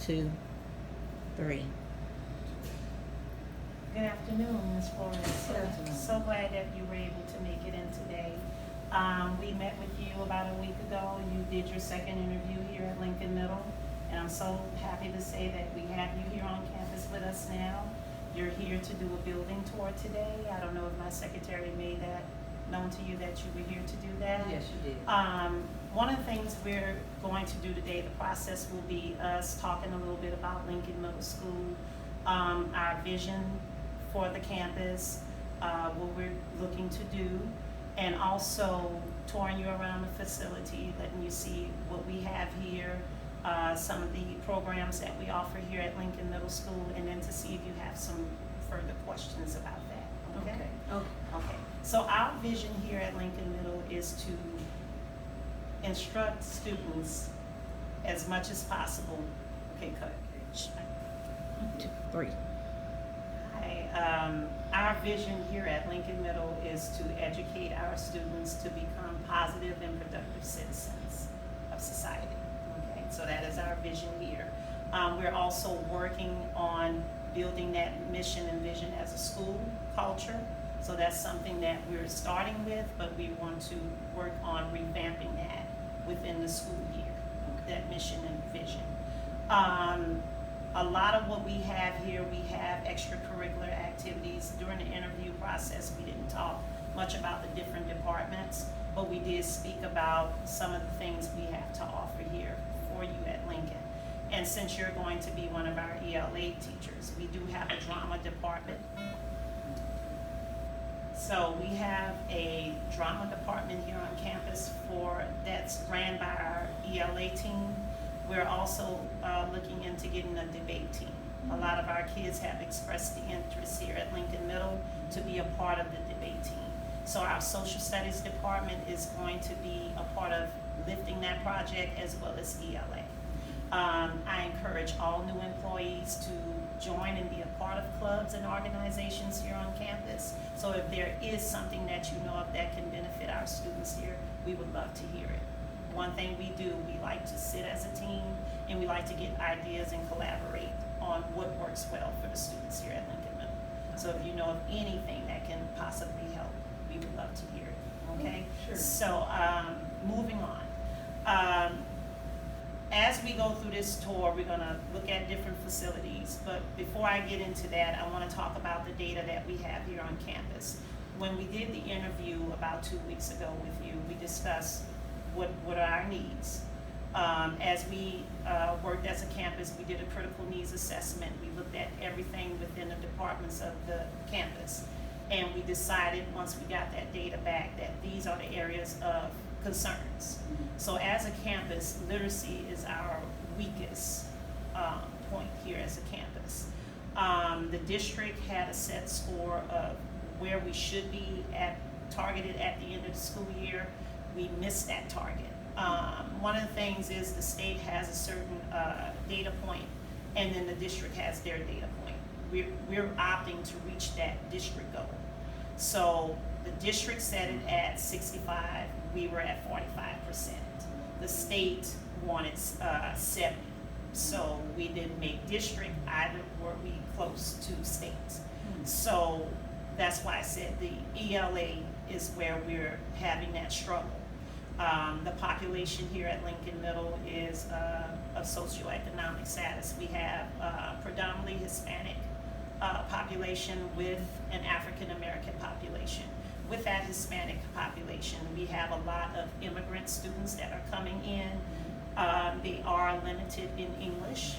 2, 3. Good afternoon, Ms. Flores. Good afternoon. So glad that you were able to make it in today. We met with you about a week ago. You did your second interview here at Lincoln Middle, and I'm so happy to say that we have you here on campus with us now. You're here to do a building tour today. I don't know if my secretary made that known to you that you were here to do that. Yes, you did. One of the things we're going to do today, the process will be us talking a little bit about Lincoln Middle School, our vision for the campus, what we're looking to do, and also touring you around the facility, letting you see what we have here, some of the programs that we offer here at Lincoln Middle School, and then to see if you have some further questions about that. Okay? Okay. So our vision here at Lincoln Middle is to instruct students as much as possible. Okay, cut. 2, 3. Our vision here at Lincoln Middle is to educate our students to become positive and productive citizens of society. Okay, so that is our vision here. We're also working on building that mission and vision as a school culture. So that's something that we're starting with, but we want to work on revamping that within the school year, that mission and vision. A lot of what we have here, we have extracurricular activities. During the interview process, we didn't talk much about the different departments, but we did speak about some of the things we have to offer here for you at Lincoln. And since you're going to be one of our ELA teachers, we do have a drama department. So we have a drama department here on campus that's ran by our ELA team. We're also looking into getting a debate team. A lot of our kids have expressed the interest here at Lincoln Middle to be a part of the debate team. So our social studies department is going to be a part of lifting that project as well as ELA. I encourage all new employees to join and be a part of clubs and organizations here on campus. So if there is something that you know of that can benefit our students here, we would love to hear it. One thing we do, we like to sit as a team and we like to get ideas and collaborate on what works well for the students here at Lincoln Middle. So if you know of anything that can possibly help, we would love to hear it, okay? Sure. So, moving on. As we go through this tour, we're gonna look at different facilities, but before I get into that, I wanna talk about the data that we have here on campus. When we did the interview about 2 weeks ago with you, we discussed what are our needs. As we worked as a campus, we did a critical needs assessment. We looked at everything within the departments of the campus. And we decided, once we got that data back, that these are the areas of concerns. So as a campus, literacy is our weakest point here as a campus. The district had a set score of where we should be targeted at the end of the school year. We missed that target. One of the things is the state has a certain data point, and then the district has their data point. We're opting to reach that district goal. So the district set it at 65, we were at 45%. The state wanted 70. So we didn't make district, either were we close to state. So that's why I said the ELA is where we're having that struggle. The population here at Lincoln Middle is of socioeconomic status. We have predominantly Hispanic population with an African American population. With that Hispanic population, we have a lot of immigrant students that are coming in. They are limited in English.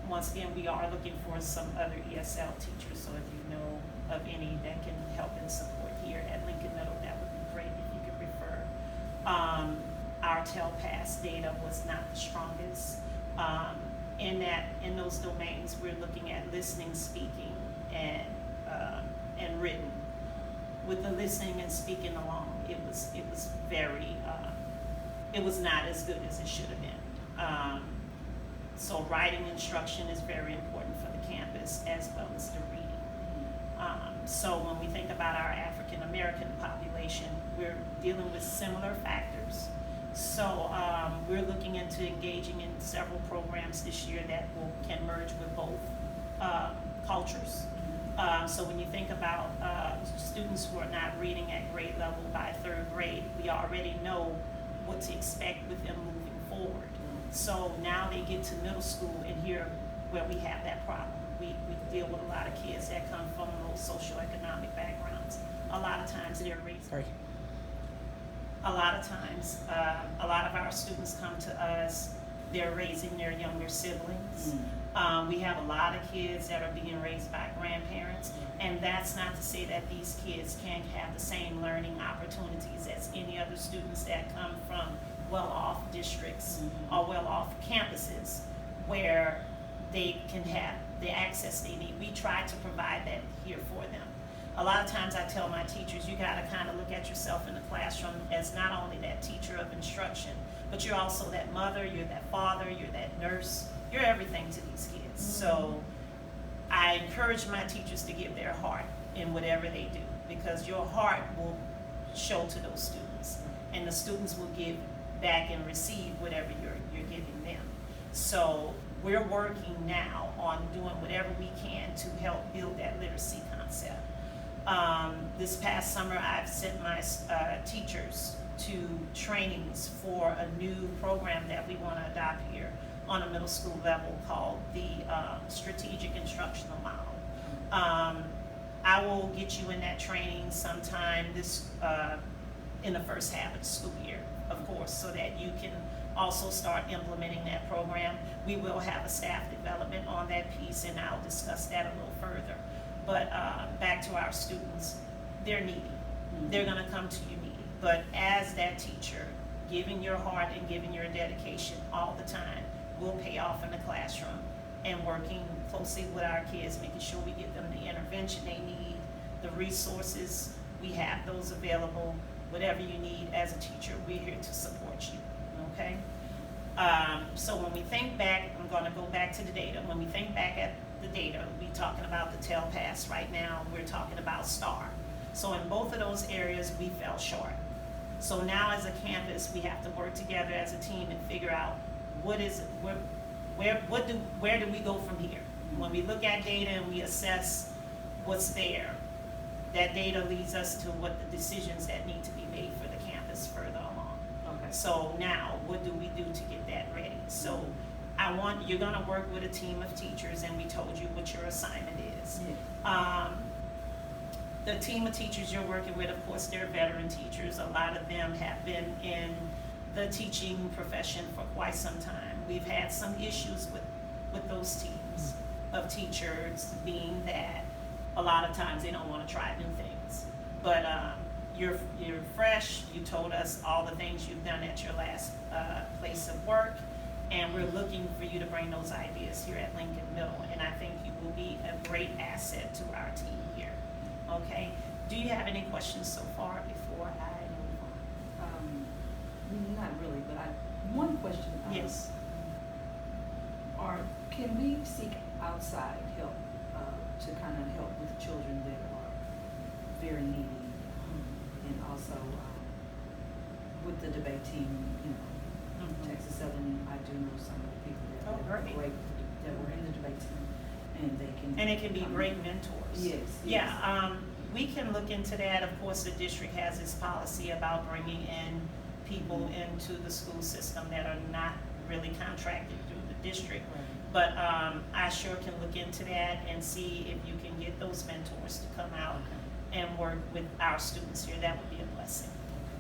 Once again, we are looking for some other ESL teachers, so if you know of any that can help and support here at Lincoln Middle, that would be great if you could refer. Our TELPAS data was not the strongest. In those domains, we're looking at listening, speaking, and written. With the listening and speaking alone, it was very, it was not as good as it should have been. So writing instruction is very important for the campus as well as the reading. So when we think about our African American population, we're dealing with similar factors. So we're looking into engaging in several programs this year that can merge with both cultures. So when you think about students who are not reading at grade level by third grade, we already know what to expect with them moving forward. So now they get to middle school, and here where we have that problem. We deal with a lot of kids that come from those socioeconomic backgrounds. A lot of times they're raised. Sorry. A lot of times, a lot of our students come to us, they're raising their younger siblings. We have a lot of kids that are being raised by grandparents, and that's not to say that these kids can't have the same learning opportunities as any other students that come from well-off districts or well-off campuses where they can have the access they need. We try to provide that here for them. A lot of times I tell my teachers, you gotta kind of look at yourself in the classroom as not only that teacher of instruction, but you're also that mother, you're that father, you're that nurse, you're everything to these kids. So I encourage my teachers to give their heart in whatever they do, because your heart will show to those students, and the students will give back and receive whatever you're giving them. So we're working now on doing whatever we can to help build that literacy concept. This past summer, I've sent my teachers to trainings for a new program that we want to adopt here on a middle school level called the Strategic Instructional Model. I will get you in that training sometime in the first half of the school year, of course, so that you can also start implementing that program. We will have a staff development on that piece, and I'll discuss that a little further. But back to our students, they're needy. They're gonna come to you needy. But as that teacher, giving your heart and giving your dedication all the time will pay off in the classroom, and working closely with our kids, making sure we give them the intervention they need, the resources, we have those available. Whatever you need as a teacher, we're here to support you, okay? So when we think back, I'm gonna go back to the data. When we think back at the data, we're talking about the TELPAS right now, we're talking about STAR. So in both of those areas, we fell short. So now as a campus, we have to work together as a team and figure out where do we go from here? When we look at data and we assess what's there, that data leads us to what the decisions that need to be made for the campus further along. Okay. So now, what do we do to get that ready? So you're gonna work with a team of teachers, and we told you what your assignment is. Yeah. The team of teachers you're working with, of course, they're veteran teachers. A lot of them have been in the teaching profession for quite some time. We've had some issues with those teams of teachers, being that a lot of times they don't want to try new things. But you're fresh. You told us all the things you've done at your last place of work, and we're looking for you to bring those ideas here at Lincoln Middle, and I think you will be a great asset to our team here. Okay? Do you have any questions so far before I move on? Not really, but one question. Yes. Can we seek outside help to kind of help with children that are very needy, and also with the debate team, Texas Southern, I do know some of the people that are great, that were in the debate team, and they can. And it can be great mentors. Yes. Yeah, we can look into that. Of course, the district has its policy about bringing in people into the school system that are not really contracted through the district. Right. But I sure can look into that and see if you can get those mentors to come out and work with our students here. That would be a blessing.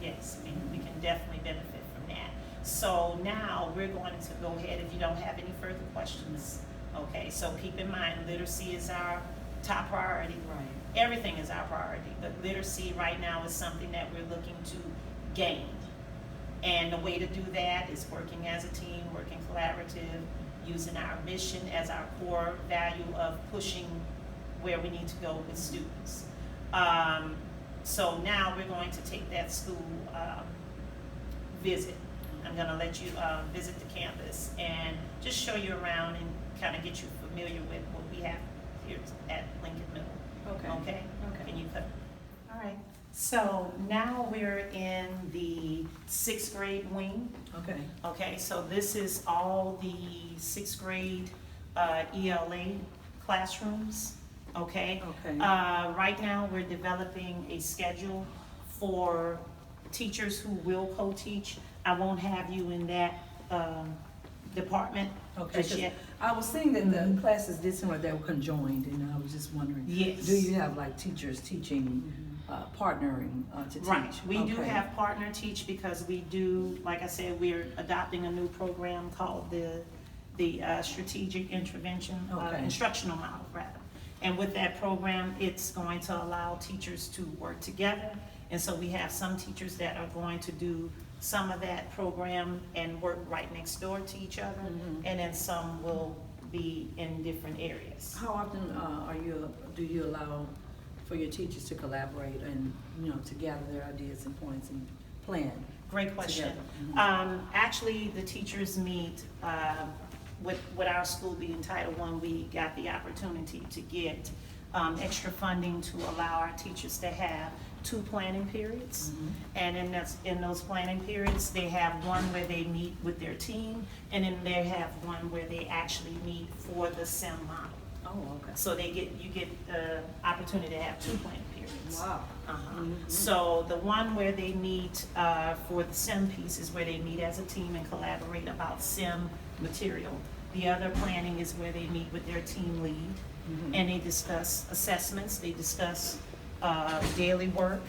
Yes, we can definitely benefit from that. So now we're going to go ahead, if you don't have any further questions. Okay, so keep in mind, literacy is our top priority. Right. Everything is our priority, but literacy right now is something that we're looking to gain. And the way to do that is working as a team, working collaborative, using our mission as our core value of pushing where we need to go with students. So now we're going to take that school visit. I'm gonna let you visit the campus and just show you around and kind of get you familiar with what we have here at Lincoln Middle. Okay. Okay? Okay. Can you cut? All right. So now we're in the sixth grade wing. Okay. Okay, so this is all the sixth grade ELA classrooms, okay? Okay. Right now, we're developing a schedule for teachers who will co-teach. I won't have you in that department Okay, just 'cause yet. I was seeing that the classes did seem like they were conjoined, and I was just wondering. Yes. Do you have like teachers teaching, partnering to teach? Right, we do Okay. have partner teach because we do, like I said, we're adopting a new program called the strategic intervention, Okay. instructional model rather. And with that program, it's going to allow teachers to work together. And so we have some teachers that are going to do some of that program and work right next door to each other. And then some will be in different areas. How often do you allow for your teachers to collaborate and, to gather their ideas and points and plan? Great question. Together. Actually, the teachers meet, with our school being Title I, we got the opportunity to get extra funding to allow our teachers to have 2 planning periods. And in those planning periods, they have one where they meet with their team, and then they have one where they actually meet for the SIM model. Oh, okay. So you get the opportunity to have 2 planning periods. Wow. So the one where they meet for the SIM piece is where they meet as a team and collaborate about SIM material. The other planning is where they meet with their team lead and they discuss assessments, they discuss daily work,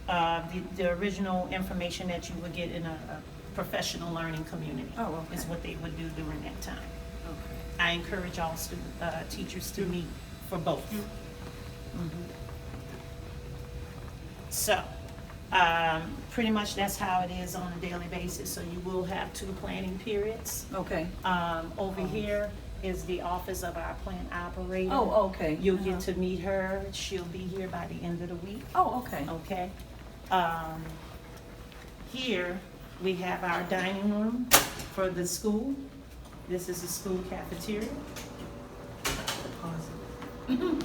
the original information that you would get in a professional learning community. Oh, okay. Is what they would do during that time. Okay. I encourage all teachers to meet for both. So, pretty much that's how it is on a daily basis. So you will have 2 planning periods. Okay. Over here is the office of our plant operator. Oh, okay. You'll get to meet her. She'll be here by the end of the week. Oh, okay. Okay. Here, we have our dining room for the school. This is the school cafeteria. Awesome.